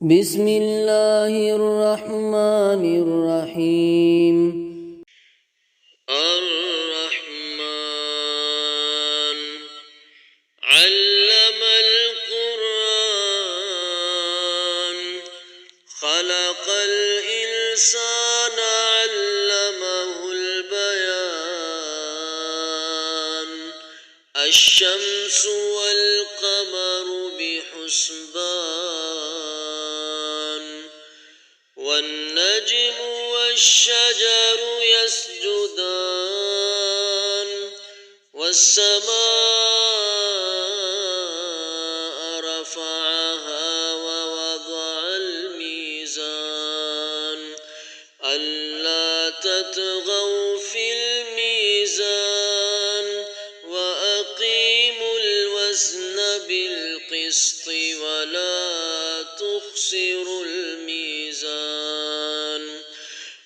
بسم الله الرحمن الرحيم. الرحمن علم القرآن خلق الإنسان علمه البيان الشمس والقمر بحسبان والنجم والشجر يسجدان والسماء رفعها ووضع الميزان ألا تطغوا في الميزان وأقيموا الوزن بالقسط ولا تخسروا الميزان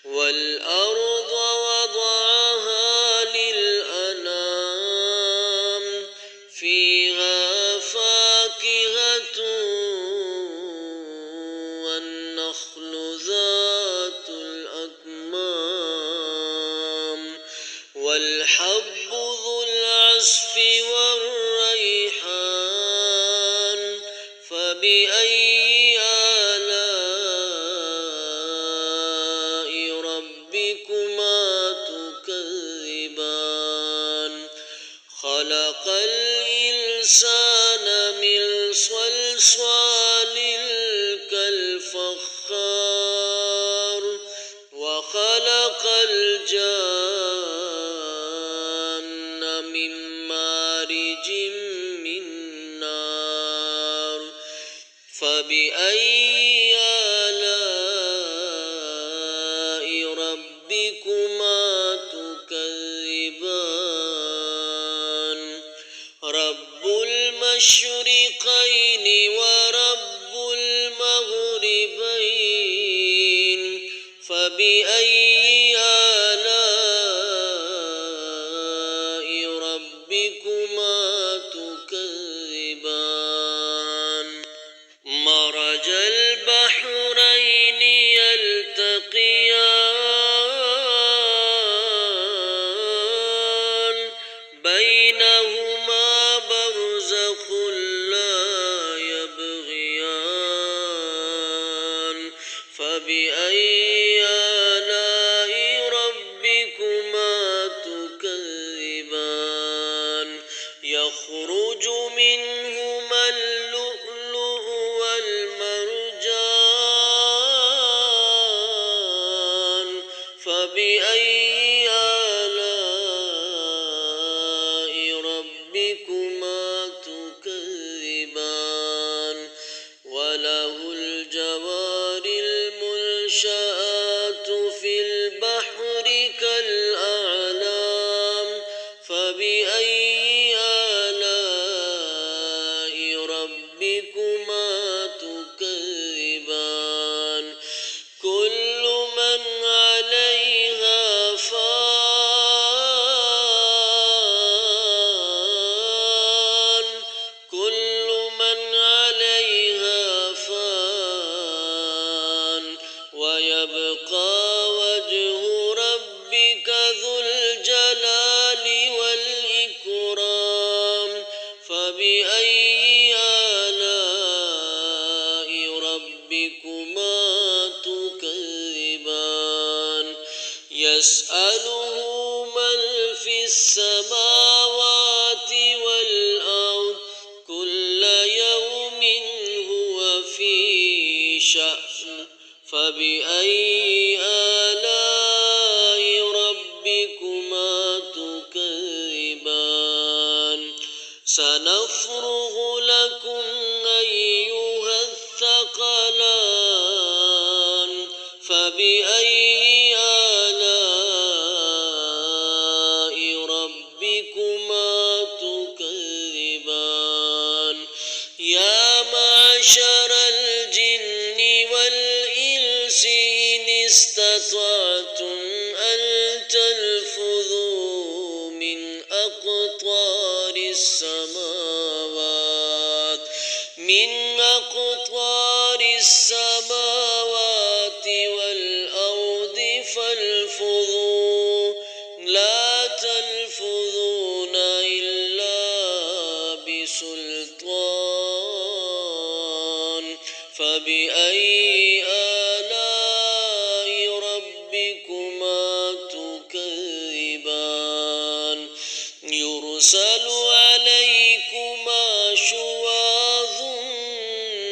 والأرض وضعها للأنام فيها فاكهة والنخل ذات الأكمام والحب ذو العصف والريحان فبأي آلاء ربكما تكذبان خلق الإنسان من صلصال كالفخار وخلق الجان من مارج من نار فبأي آلاء ربكما تكذبان رب المشرقين ورب المغربين فبأي آلاء ربكما تكذبان مرج البحرين يلتقيان بينهما برزخ لا يبغيان فبأي آلاء ربكما تكذبان يخرج منهما اللؤلؤ والمرجان فبأي آلاء ربكما تكذبان وله الجوار المنشآت في البحر كالأعلام فبأي آلاء ربكما تكذبان كل من عليها فان كل من عليها فان ويبقى وجه ربك ذو الجلال والإكرام فبأي آلاء ربكما تكذبان يسأله من في السماوات والأرض كل يوم هو في شأن فبأي آلاء ربكما تكذبان سنفرغ لكم أيها الثقلان فبأي آلاء ربكما تكذبان يا معشر الجن والإنس إن استطعتم أن تنفذوا من أقطار السماوات من أقطار السماوات فبأي آلاء ربكما تكذبان يرسل عليكما شواظ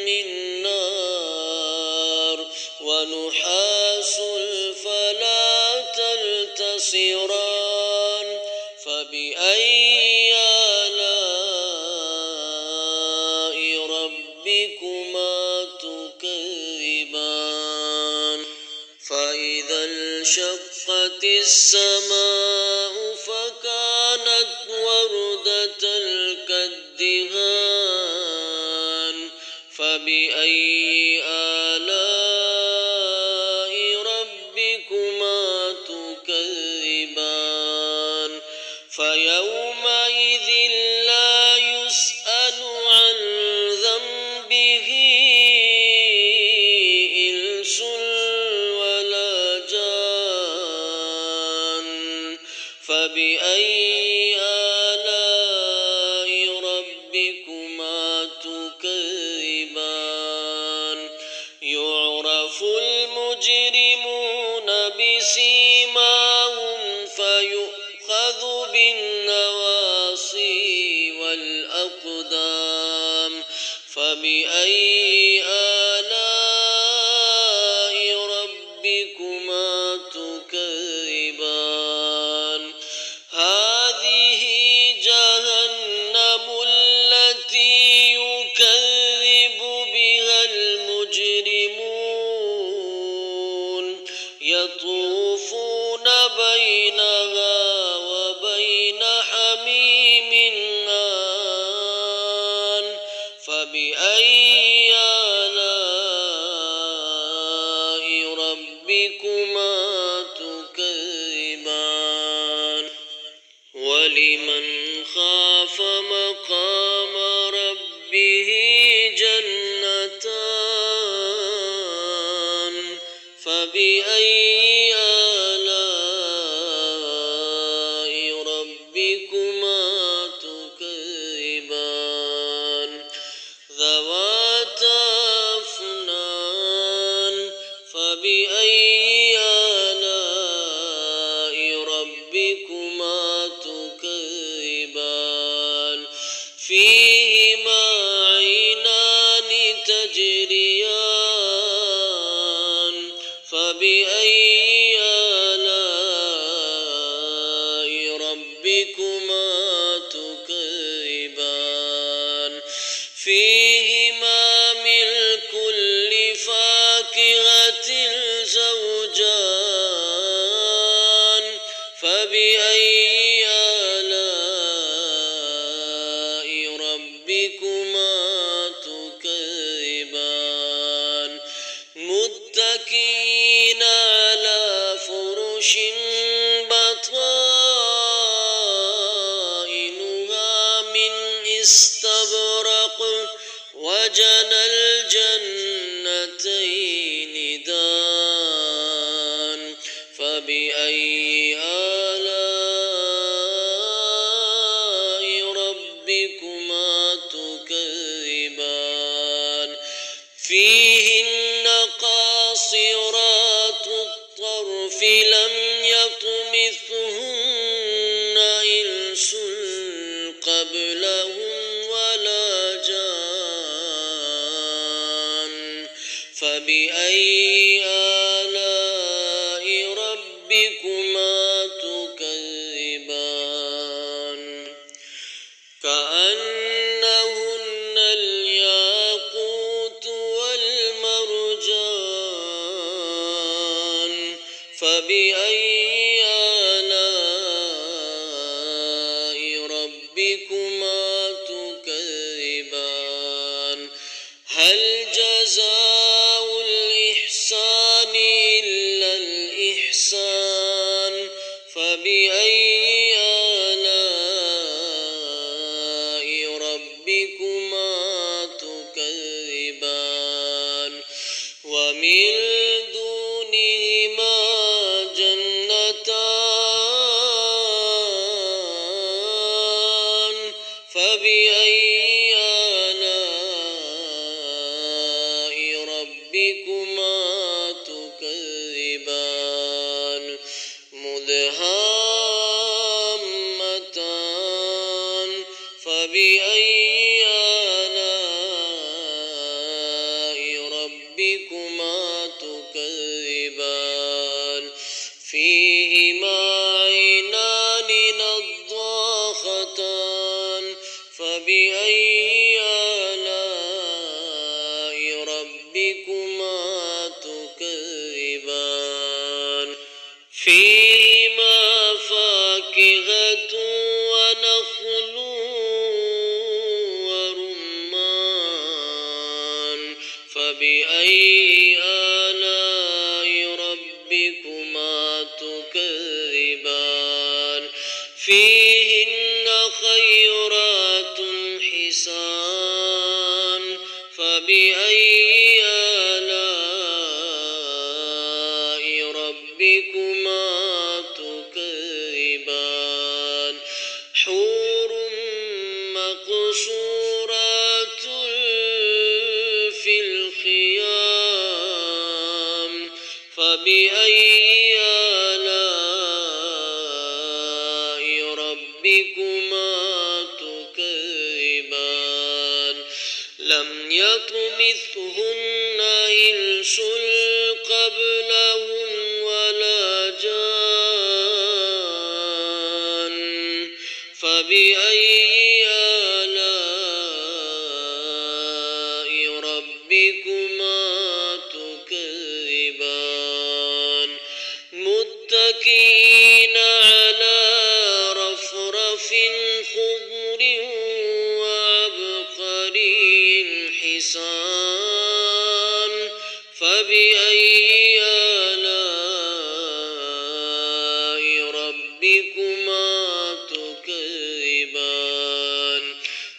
من نار ونحاس فلا تنتصران فبأي آلاء ربكما تكذبان فإذا انشقت السماء فكانت وردة كالدهان فبأي آلاء ربكما تكذبان فيومئذ لا يسأل عن ذنبه إنس ولا جان فبأي آلاء ربكما تكذبان يعرف المجرمون بسيماهم فيؤخذ بالنواصي والأقدام فبأي آلاء ربكما تكذبان هذه جهنم التي يكذب بها المجرمون يطوفون بينها وبين حميم آن فبأي آلاء ربكما تكذبان ولمن خاف مقام ربه جنتان فبأي آلاء ربكما تكذبان ذواتا أفنان فبأي آلاء ربكما تكذبان فيهما عينان تجريان فبأي آلاء ربكما تكذبان فيهما من كل فاكهة زوجان فبأي آلاء ربكما تكذبان متكئين على فرش بطائنها من استبرق وجنى الجنتين دان فبأي آلاء ربكما تكذبان فيهن قاصرات الطرف لم يطمثهن إنس قبلهم ولا جان فبأي آلاء ربكما تكذبان كأنهن الياقوت والمرجان فبأي آلاء ربكما تكذبان هل جزاء الإحسان إلا الإحسان فبأي آلاء ربكما تكذبان ومن دونهما جنتان فبأي آلاء ربكما تكذبان فيهما عينان نضاختان فبأي آلاء ربكما تكذبان فيهما فاكهة ونخل ورمان فبأي آلاء ربكما تكذبان فيهن خيرات حسان فبأي آلاء ربكما تكذبان حور مقصورات في الخيام فبأي آلاء ربكما تكذبان لم يطمثهن إنس قبلهم ولا جان فبأي آلاء ربكما تكذبان متكئين على رفرف خضر وعبقري حسان فبأي آلاء ربكما تكذبان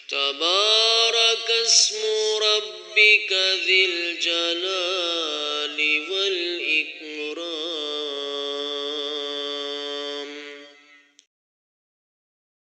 تبارك اسم ربك ذي الجلال